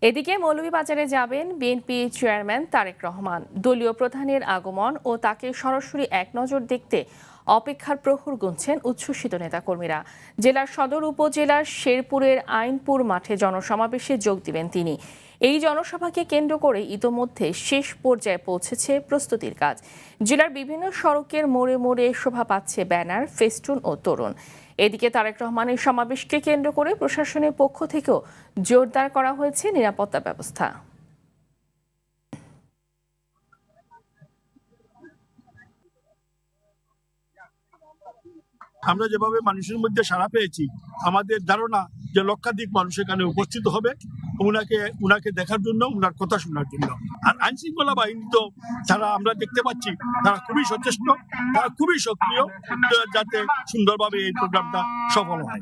এদিকে মৌলভীবাজারে যাবেন BNP chairman Tarique Rahman. দলীয় প্রধানের আগমন ও তাকে সরাসরি এক নজর দেখতে অপেক্ষার প্রহর গুনছেন উচ্ছ্বসিত নেতাকর্মীরা। জেলার সদর উপজেলার শেরপুরের আইনপুর মাঠে জনসমাবেশে যোগ দিবেন তিনি। এই জনসভাকে কেন্দ্র করে ইতোমধ্যে শেষ পর্যায়ে পৌঁছেছে প্রস্তুতির কাজ। জেলার বিভিন্ন সড়কের মোড়ে মোড়ে শোভা পাচ্ছে ব্যানার, ফেস্টুন ও তোরণ। এদিকে তারেক রহমানের সমাবেশকে কেন্দ্র করে প্রশাসনের পক্ষ থেকেও জোরদার করা হয়েছে নিরাপত্তা ব্যবস্থা। আমরা যেভাবে মানুষের মধ্যে সাড়া পেয়েছি, আমাদের ধারণা যে লক্ষাধিক মানুষ এখানে উপস্থিত হবে উনাকে দেখার জন্য, উনার কথা শোনার জন্য। আর আইন শৃঙ্খলা বাহিনী তো যারা আমরা দেখতে পাচ্ছি, তারা খুবই সচেষ্ট, তারা খুবই সক্রিয়, যাতে সুন্দরভাবে এই প্রোগ্রামটা সফল হয়।